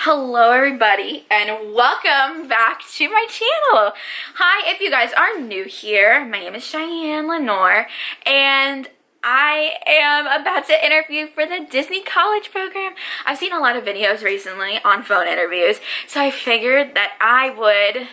Hello everybody and welcome back to my channel. Hi, if you guys are new here, my name is Cheyenne Lenore and I am about to interview for the Disney College program. I've seen a lot of videos recently on phone interviews, so I figured that I would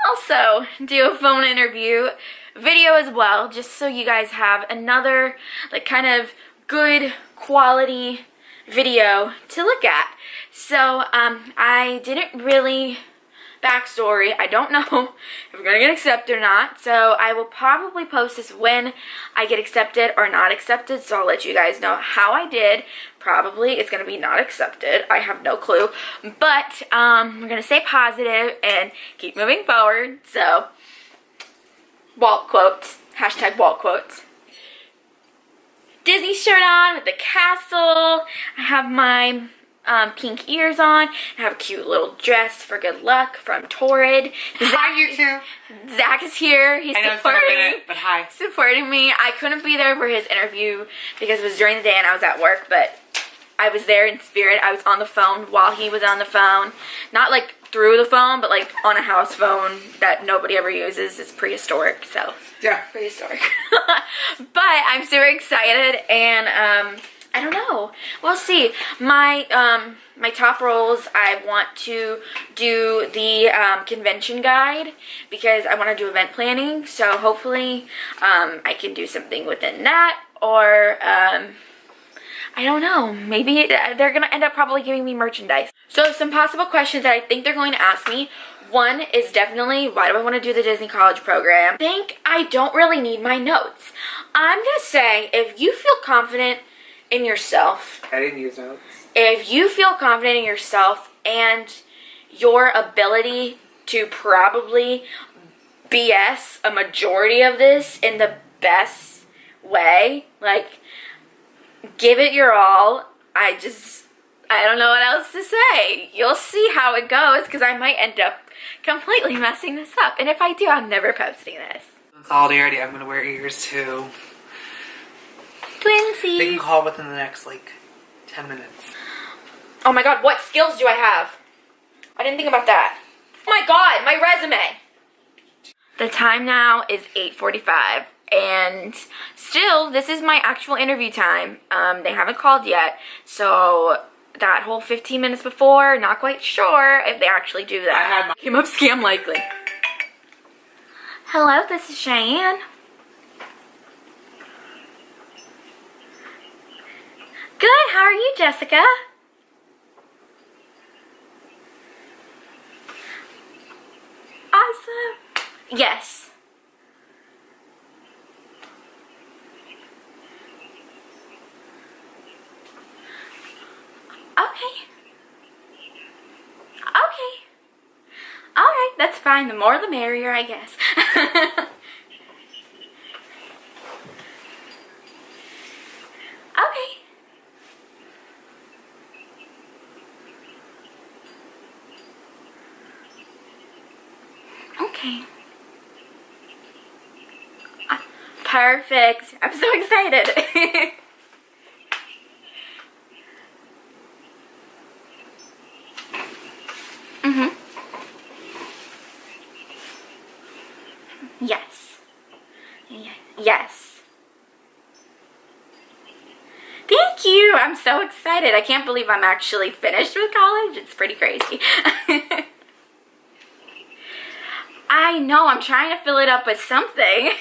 also do a phone interview video as well, just so you guys have another like kind of good quality video to look at. So I didn't really backstory. I don't know if we're gonna get accepted or not, so I will probably post this when I get accepted or not accepted, so I'll let you guys know how I did. Probably it's gonna be not accepted, I have no clue, but we're gonna stay positive and keep moving forward. So wall quotes, hashtag wall quotes. Disney shirt on with the castle. I have my pink ears on. I have a cute little dress for good luck from Torrid. Hi, you two. Zach is here. He's But hi. supporting me. I couldn't be there for his interview because it was during the day and I was at work, but I was there in spirit. I was on the phone while he was on the phone. Not like through the phone, but like on a house phone that nobody ever uses. It's prehistoric, so. Yeah. Prehistoric. But I'm super excited and I don't know. We'll see. My my top roles, I want to do the convention guide because I want to do event planning. So hopefully I can do something within that, or I don't know. Maybe they're going to end up probably giving me merchandise. So some possible questions that I think they're going to ask me. One is definitely, why do I want to do the Disney College program? I think I don't really need my notes. I'm going to say, if you feel confident in yourself. I didn't use notes. If you feel confident in yourself and your ability to probably BS a majority of this in the best way, like, give it your all. I don't know what else to say. You'll see how it goes because I might end up completely messing this up. And if I do, I'm never posting this. In solidarity, I'm going to wear ears too. Twinsies. They can call within the next, like, 10 minutes. Oh my god, what skills do I have? I didn't think about that. Oh my god, my resume. The time now is 8:45. And still, this is my actual interview time. They haven't called yet. So that whole 15 minutes before, not quite sure if they actually do that. Came up scam likely. Hello, this is Cheyenne. Good, how are you, Jessica? Awesome. Yes. Okay. Alright, that's fine. The more the merrier, I guess. Okay. Okay. Perfect. I'm so excited. Yes. Yes. Thank you. I'm so excited. I can't believe I'm actually finished with college. It's pretty crazy. I know. I'm trying to fill it up with something.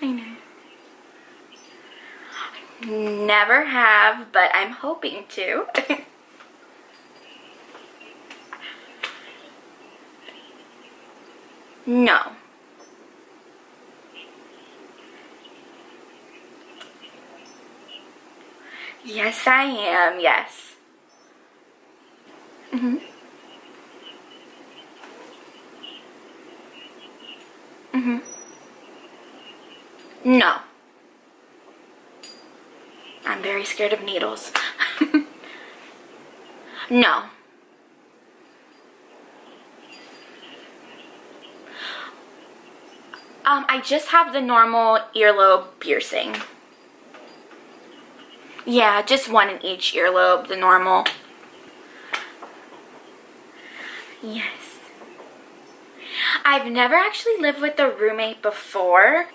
I know. Never have, but I'm hoping to. No. Yes, I am. Yes. No. I'm very scared of needles. No. I just have the normal earlobe piercing. Yeah, just one in each earlobe, the normal. Yes. I've never actually lived with a roommate before.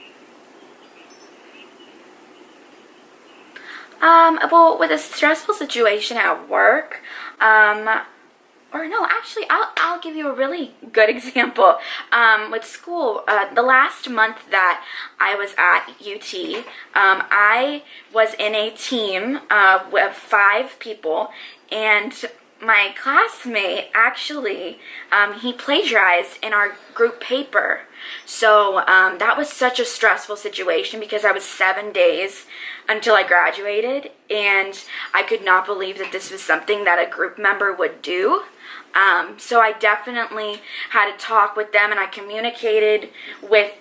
Well, with a stressful situation at work, or no, actually, I'll give you a really good example. With school, the last month that I was at UT, I was in a team with 5 people, and my classmate actually, he plagiarized in our group paper. So that was such a stressful situation because I was 7 days until I graduated, and I could not believe that this was something that a group member would do. So I definitely had to talk with them, and I communicated with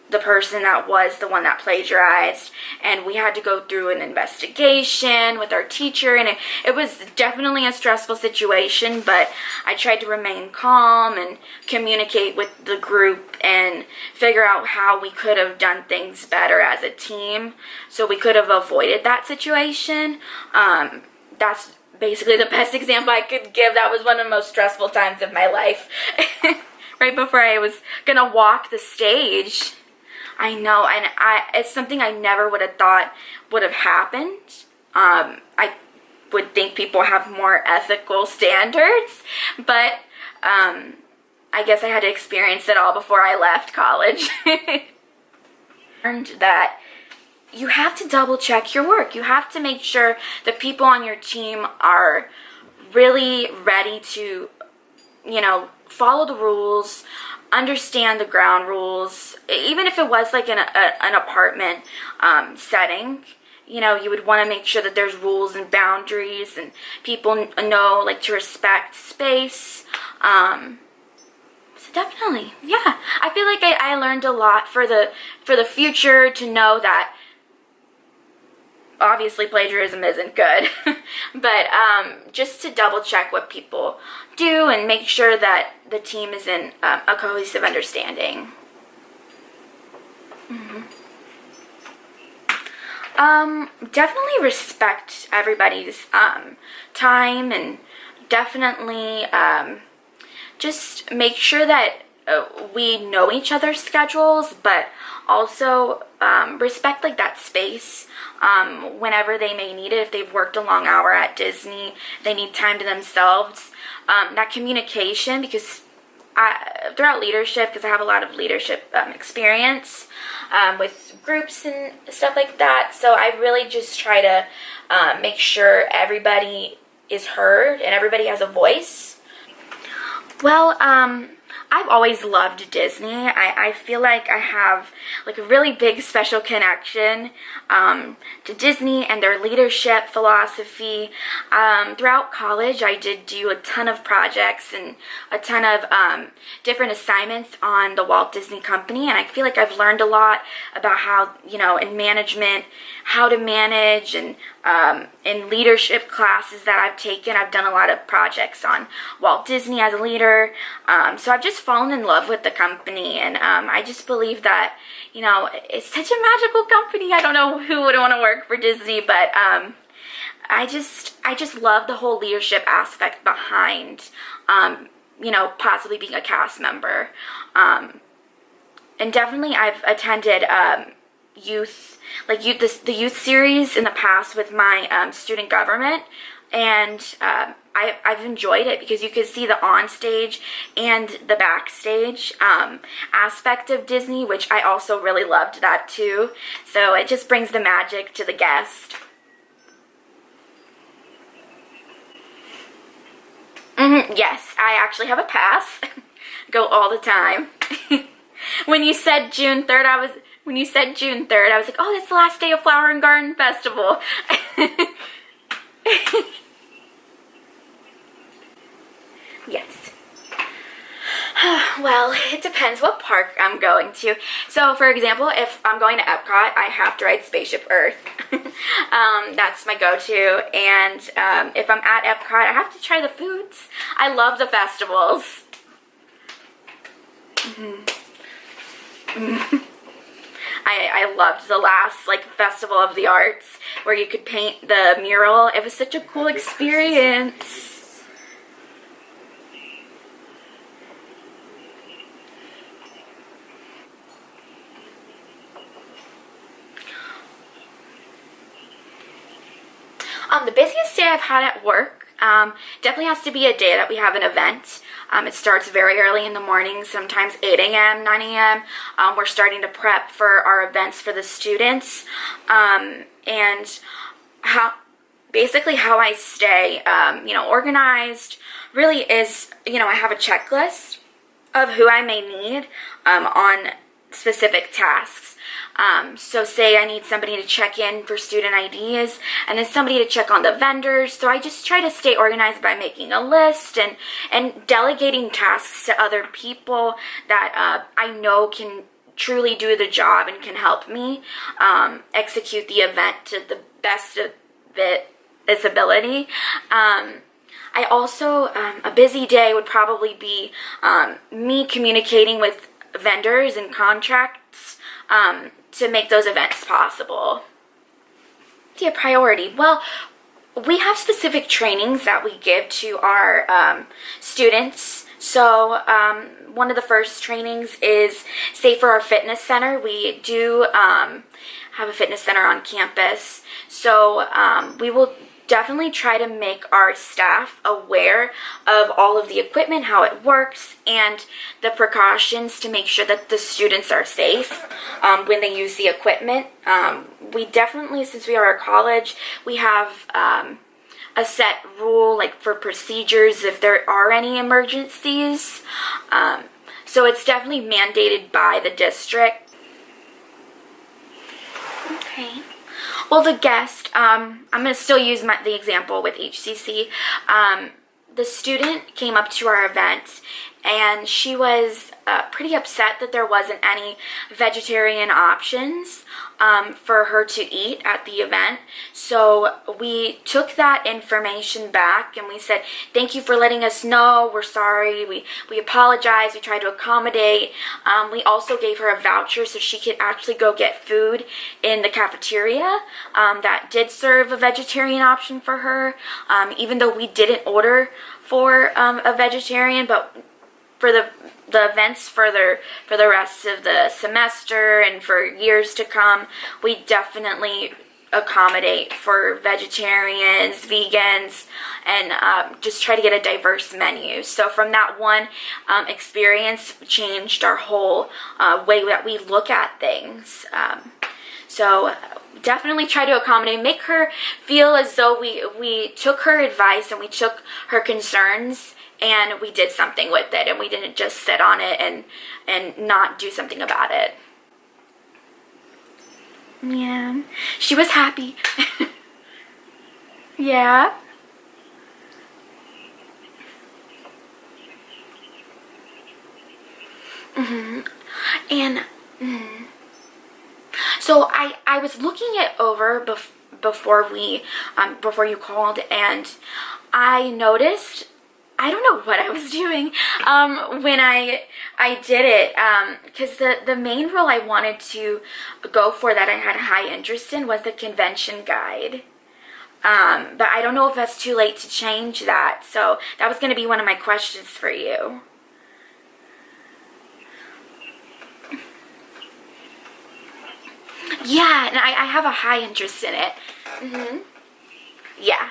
the person that was the one that plagiarized, and we had to go through an investigation with our teacher, and it was definitely a stressful situation, but I tried to remain calm and communicate with the group and figure out how we could have done things better as a team so we could have avoided that situation. That's basically the best example I could give. That was one of the most stressful times of my life. Right before I was gonna walk the stage. I know, and it's something I never would have thought would have happened. I would think people have more ethical standards, but I guess I had to experience it all before I left college. Learned that you have to double check your work. You have to make sure the people on your team are really ready to, follow the rules, understand the ground rules. Even if it was like an apartment setting, you would want to make sure that there's rules and boundaries and people know like to respect space. So definitely, yeah. I feel like I learned a lot for the future, to know that obviously plagiarism isn't good, but just to double check what people do and make sure that the team is in a cohesive understanding. Definitely respect everybody's time, and definitely just make sure that we know each other's schedules, but also respect like that space whenever they may need it. If they've worked a long hour at Disney, they need time to themselves. That communication, because throughout leadership, because I have a lot of leadership experience with groups and stuff like that, so I really just try to make sure everybody is heard and everybody has a voice. Well, I've always loved Disney. I feel like I have like a really big special connection to Disney and their leadership philosophy. Throughout college, I did do a ton of projects and a ton of different assignments on the Walt Disney Company, and I feel like I've learned a lot about how, in management, how to manage, and in leadership classes that I've taken, I've done a lot of projects on Walt Disney as a leader. So I've just fallen in love with the company, and I just believe that, it's such a magical company. I don't know who would want to work for Disney, but I just love the whole leadership aspect behind, possibly being a cast member. And definitely I've attended the youth series in the past with my student government, and I've enjoyed it because you could see the on-stage and the backstage aspect of Disney, which I also really loved that too. So it just brings the magic to the guest. Yes, I actually have a pass. Go all the time. When you said June 3rd, I was like, oh, that's the last day of Flower and Garden Festival. Yes. Well, it depends what park I'm going to. So, for example, if I'm going to Epcot, I have to ride Spaceship Earth. That's my go-to. And if I'm at Epcot, I have to try the foods. I love the festivals. I loved the last like Festival of the Arts where you could paint the mural. It was such a cool experience. The busiest day I've had at work definitely has to be a day that we have an event. It starts very early in the morning, sometimes 8 a.m., 9 a.m. We're starting to prep for our events for the students. And basically how I stay, organized really is, I have a checklist of who I may need on specific tasks. So say I need somebody to check in for student IDs and then somebody to check on the vendors. So I just try to stay organized by making a list and delegating tasks to other people that I know can truly do the job and can help me execute the event to the best of its ability. I also, a busy day would probably be me communicating with vendors and contracts to make those events possible. See, a priority. Well, we have specific trainings that we give to our students. So one of the first trainings is, say for our fitness center, we do have a fitness center on campus. So we will definitely try to make our staff aware of all of the equipment, how it works, and the precautions to make sure that the students are safe when they use the equipment. We definitely, since we are a college, we have a set rule like for procedures if there are any emergencies. So it's definitely mandated by the district. Okay. Well, the guest, I'm going to still use the example with HCC. The student came up to our event and she was pretty upset that there wasn't any vegetarian options for her to eat at the event. So we took that information back and we said, thank you for letting us know. We're sorry. We apologize. We tried to accommodate. We also gave her a voucher so she could actually go get food in the cafeteria that did serve a vegetarian option for her, even though we didn't order for a vegetarian, but for the events for the rest of the semester and for years to come, we definitely accommodate for vegetarians, vegans, and just try to get a diverse menu. So from that one experience, changed our whole way that we look at things. So definitely try to accommodate, make her feel as though we took her advice and we took her concerns and we did something with it and we didn't just sit on it and not do something about it. Yeah, she was happy. Yeah. And so I was looking it over before you called, and I noticed, I don't know what I was doing when I did it, because the main role I wanted to go for that I had high interest in was the convention guide. But I don't know if that's too late to change that, so that was going to be one of my questions for you. Yeah, and I have a high interest in it. Yeah.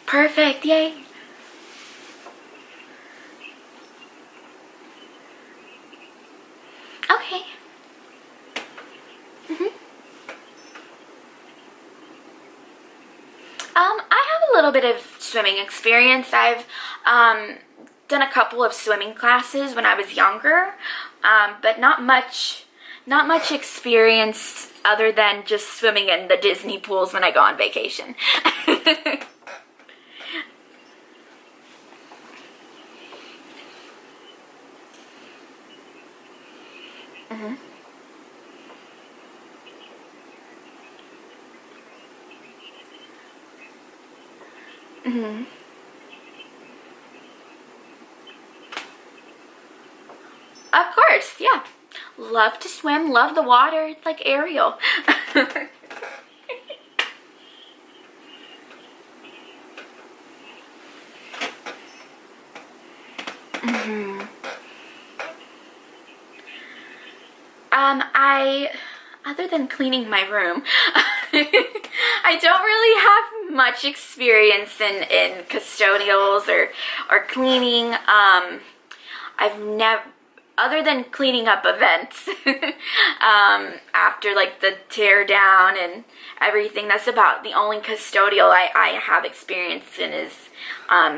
Perfect, yay. Okay. I have a little bit of swimming experience. I've done a couple of swimming classes when I was younger, but not much experience other than just swimming in the Disney pools when I go on vacation. Of course, yeah. Love to swim, love the water. It's like Ariel. Other than cleaning my room, I don't really have much experience in custodials or cleaning. I've never, other than cleaning up events, after like the tear down and everything, that's about the only custodial I have experience in is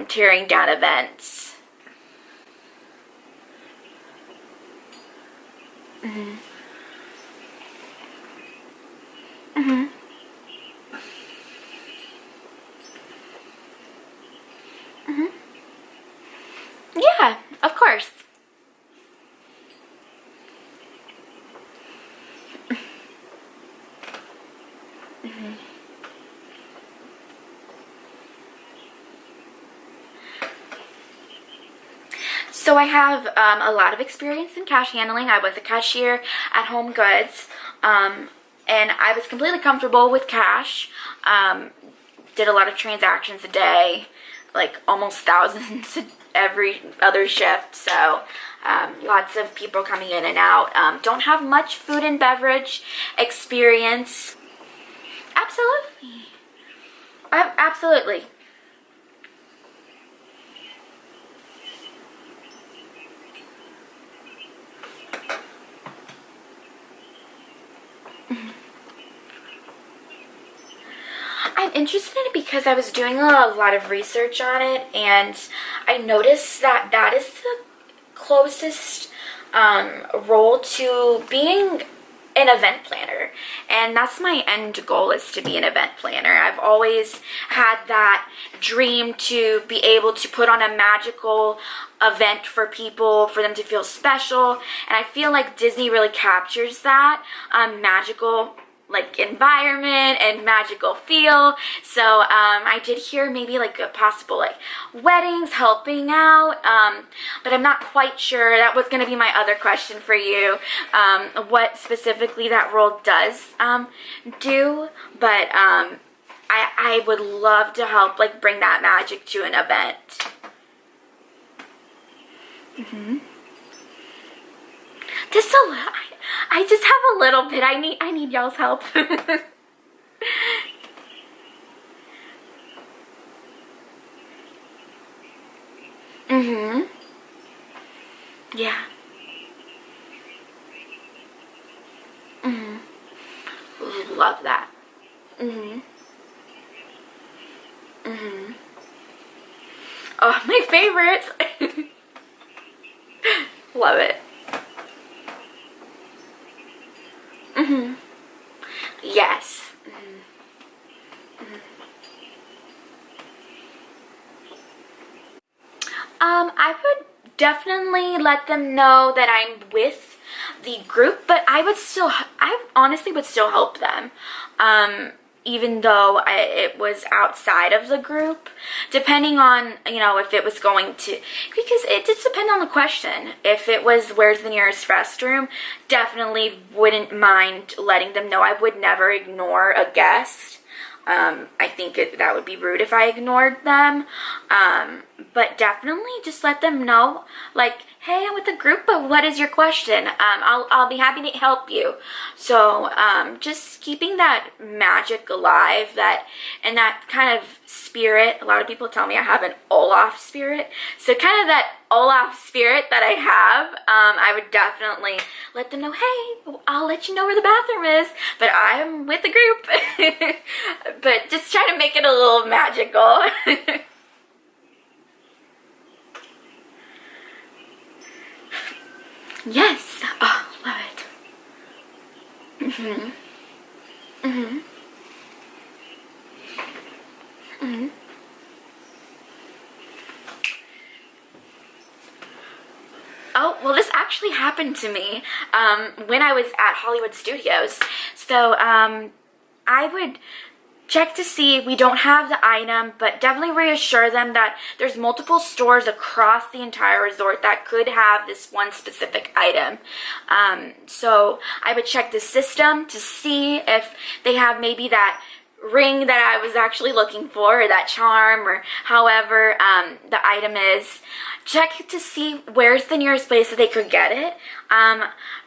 tearing down events. Mm-hmm. Mm-hmm. Mm-hmm. Yeah, of course. Mm-hmm. So I have a lot of experience in cash handling. I was a cashier at Home Goods, and I was completely comfortable with cash. Did a lot of transactions a day, like almost thousands every other shift. So lots of people coming in and out. Don't have much food and beverage experience. Absolutely. Absolutely. I'm interested in it because I was doing a lot of research on it, and I noticed that that is the closest role to being an event planner, and that's my end goal, is to be an event planner. I've always had that dream to be able to put on a magical event for people, for them to feel special, and I feel like Disney really captures that magical like environment and magical feel. So I did hear maybe like a possible like weddings, helping out, but I'm not quite sure. That was going to be my other question for you, what specifically that role does do, but I would love to help like bring that magic to an event. Just a little. I just have a little bit. I need y'all's help. Yeah. Love that. Oh, my favorite. Love it. Yes. I would definitely let them know that I'm with the group, but I honestly would still help them, even though it was outside of the group, depending on, if it was going to, because it just depends on the question. If it was, where's the nearest restroom, definitely wouldn't mind letting them know. I would never ignore a guest. I think that would be rude if I ignored them, but definitely just let them know, like, hey, I'm with the group, but what is your question? I'll be happy to help you. So just keeping that magic alive, and that kind of spirit. A lot of people tell me I have an Olaf spirit, so kind of that Olaf spirit that I have, I would definitely let them know, hey, I'll let you know where the bathroom is, but I'm with the group. But just try to make it a little magical. Yes. Oh, love it. Oh, well, this actually happened to me when I was at Hollywood Studios. So I would check to see we don't have the item, but definitely reassure them that there's multiple stores across the entire resort that could have this one specific item. So I would check the system to see if they have maybe that ring that I was actually looking for, or that charm, or however the item is. Check to see where's the nearest place that they could get it.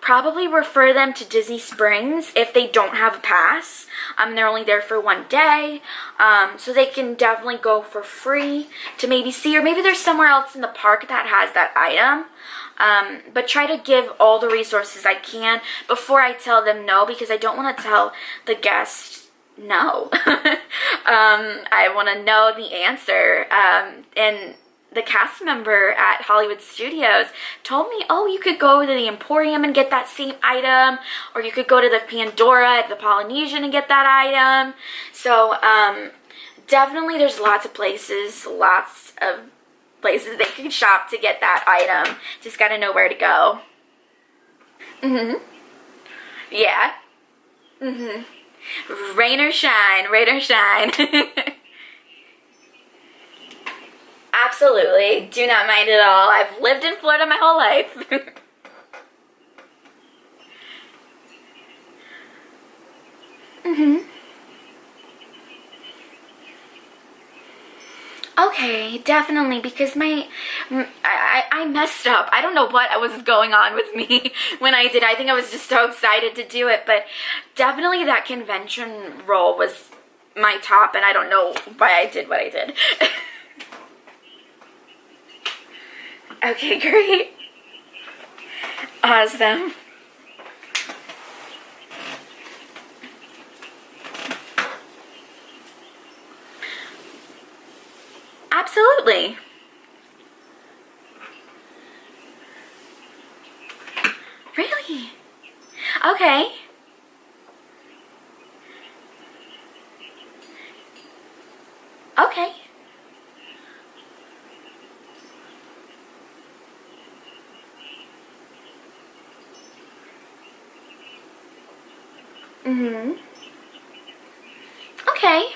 Probably refer them to Disney Springs if they don't have a pass. They're only there for one day, so they can definitely go for free to maybe see, or maybe there's somewhere else in the park that has that item. But try to give all the resources I can before I tell them no, because I don't want to tell the guest no. I want to know the answer. And the cast member at Hollywood Studios told me, oh, you could go to the Emporium and get that same item, or you could go to the Pandora at the Polynesian and get that item. So definitely there's lots of places they can shop to get that item. Just gotta know where to go. Yeah. Rain or shine, rain or shine. Absolutely. Do not mind at all. I've lived in Florida my whole life. Okay, definitely, because I messed up. I don't know what was going on with me when I did. I think I was just so excited to do it, but definitely that convention role was my top, and I don't know why I did what I did. Okay, great. Awesome. Absolutely. Really? Okay. Okay. Okay.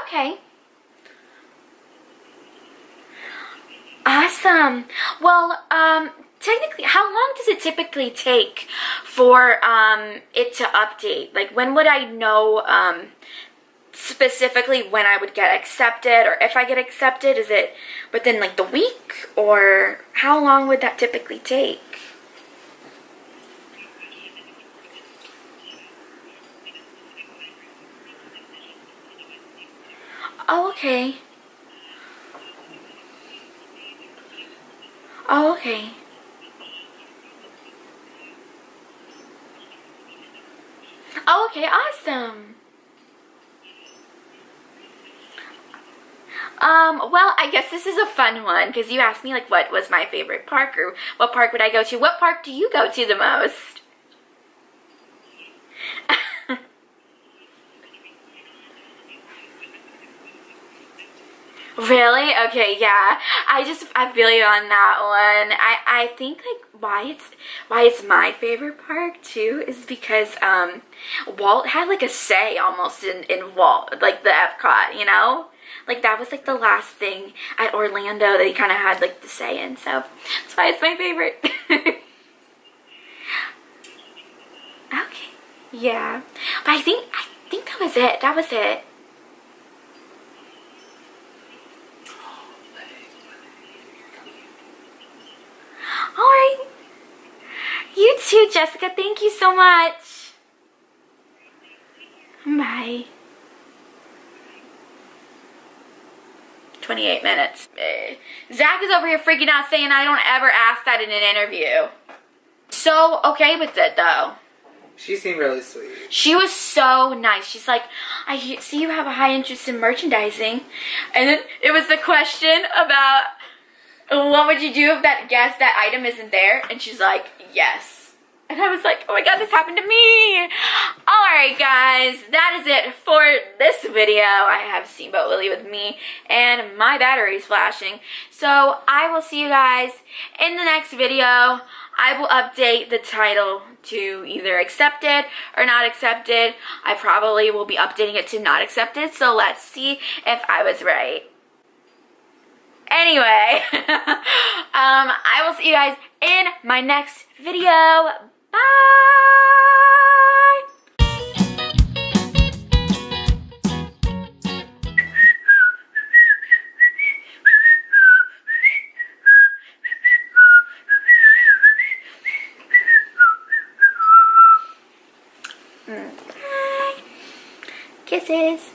Okay. Awesome. Well, technically, how long does it typically take for it to update? Like, when would I know specifically when I would get accepted, or if I get accepted? Is it within like the week, or how long would that typically take? Oh, okay. Oh, okay. Oh, okay, awesome. Well, I guess this is a fun one, because you asked me, like, what was my favorite park, or what park would I go to. What park do you go to the most? Really? Okay, yeah. I feel you on that one. I think like why it's my favorite park too is because Walt had like a say almost in Walt, like the Epcot, you know? Like that was like the last thing at Orlando that he kind of had like the say in, so that's why it's my favorite. Okay. Yeah. But I think that was it. That was it. Alright. You too, Jessica. Thank you so much. Bye. 28 minutes. Zach is over here freaking out saying I don't ever ask that in an interview. So okay with it though. She seemed really sweet. She was so nice. She's like, I see you have a high interest in merchandising. And then it was the question about what would you do if that item isn't there? And she's like, yes. And I was like, oh my god, this happened to me. Alright guys, that is it for this video. I have Steamboat Lily with me and my battery's flashing. So I will see you guys in the next video. I will update the title to either accepted or not accepted. I probably will be updating it to not accepted. So let's see if I was right. Anyway, I will see you guys in my next video. Bye! Bye. Kisses.